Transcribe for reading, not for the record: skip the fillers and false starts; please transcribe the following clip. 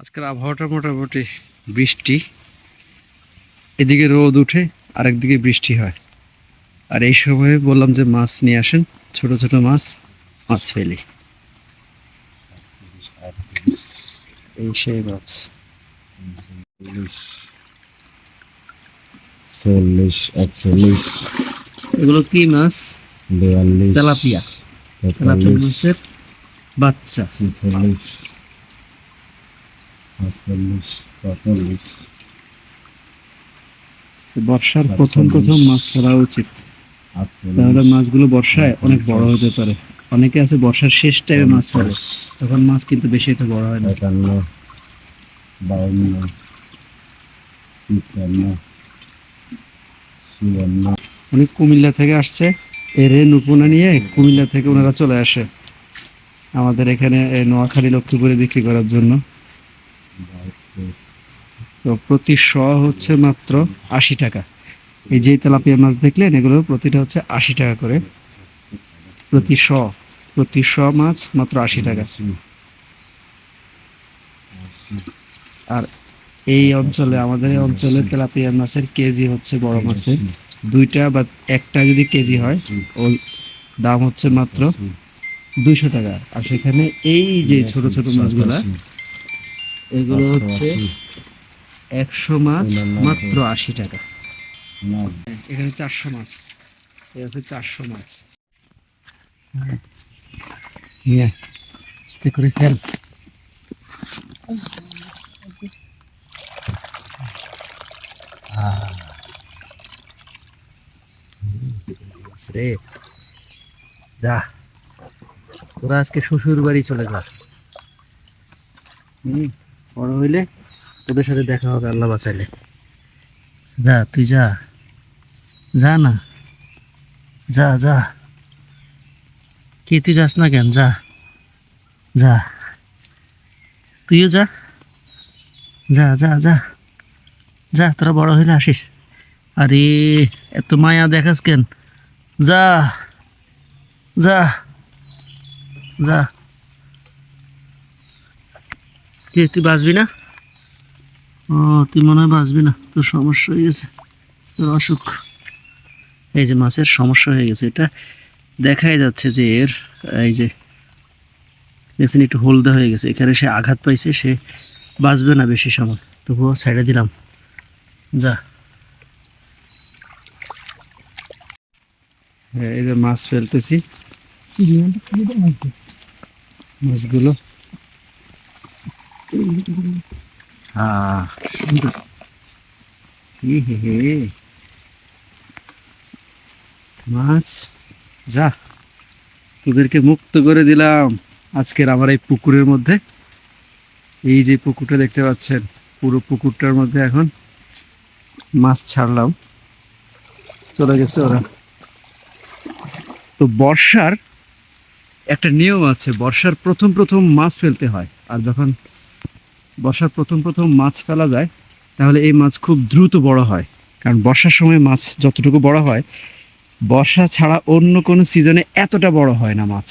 আজকের আবহাওয়াটা মোটামুটি বৃষ্টি, এদিকে রোদ উঠে আর একদিকে বৃষ্টি হয়। আর এই সময়ে বললাম যে মাছ নিয়ে আসেন, ছোট ছোট মাছ, মাছ ফেলি। এই সেই মাছ 40, 41, এগুলো কি মাছ? 42, তেলাপিয়া। তেলাপিয়া 43, মাছের বাচ্চা। 46, 48, 46, বর্ষার প্রথম মাছ ফেলা উচিত, তাহলে 48, মাছগুলো বর্ষায় অনেক বড় হতে পারে। অনেকে আছে বর্ষার শেষ টাইমে মাছ ফেলে, তখন মাছ কিন্তু বেশি একটা বড় হয় না। 51, 52, 53, 54, উনি কুমিল্লা থেকে আসছে, এরে নুপুনা নিয়ে কুমিল্লা থেকে ওনারা চলে আসে আমাদের এখানে এই নোয়াখালী লক্ষ্মীপুরে বিক্রি করার জন্য। 72, তো প্রতি শ হচ্ছে মাত্র 80 টাকা। এই যে তেলাপিয়া মাছ দেখলেন, এগুলো প্রতিটা হচ্ছে 80 টাকা করে প্রতি শ মাছ মাত্র 80 টাকা। 80, আর এই অঞ্চলে, আমাদের এই অঞ্চলে তেলাপিয়া মাছের কেজি হচ্ছে বড় মাছের দুইটা বা একটা যদি কেজি হয়, ওর দাম হচ্ছে মাত্র 200 টাকা। আর সেখানে এই যে ছোট ছোট মাছগুলা, এগুলো হচ্ছে 100 মাছ মাত্র 80 টাকা। এখানে 400 মাছ, এই হচ্ছে 400 মাছ। নিয়ে আস্তে করে ফেল। রে যা, তোরা আজকে শ্বশুর বাড়ি চলে যা। বড় হইলে তোদের সাথে দেখা হবে আল্লাহ বাঁচাইলে। যা, তুই যা, যা না, যা যা। কি তুই যাস না কেন? যা যা, তুইও যা, যা যা যা যা, তোরা বড় হইলে আসিস। আরে এত মায়া দেখাস কেন? যা যা যা। কি তুই বাঁচবি না? ও, তুই মনে হয় বাঁচবি না, তোর সমস্যা হয়ে গেছে, তোর অসুখ। এই যে মাছের সমস্যা হয়ে গেছে, এটা দেখাই যাচ্ছে যে এর, এই যে দেখছেন একটু হলদে হয়ে গেছে, এখানে সে আঘাত পাইছে, সে বাঁচবে না বেশি সময়, তবুও সাইডে দিলাম। যা। এই যে মাছ ফেলতেছি, মাছগুলো সুন্দর। মাছ যা, তোদেরকে মুক্ত করে দিলাম আজকের আমার এই পুকুরের মধ্যে। এই যে পুকুরটা দেখতে পাচ্ছেন, পুরো পুকুরটার মধ্যে এখন মাছ ছাড়লাম, চলে গেছে ওরা। তো বর্ষার একটা নিয়ম আছে, বর্ষার প্রথম মাছ ফেলতে হয়। আর যখন বর্ষার প্রথম মাছ ফেলা যায়, তাহলে এই মাছ খুব দ্রুত বড় হয়। কারণ বর্ষার সময় মাছ যতটুকু বড় হয়, বর্ষা ছাড়া অন্য কোনো সিজনে এতটা বড় হয় না মাছ।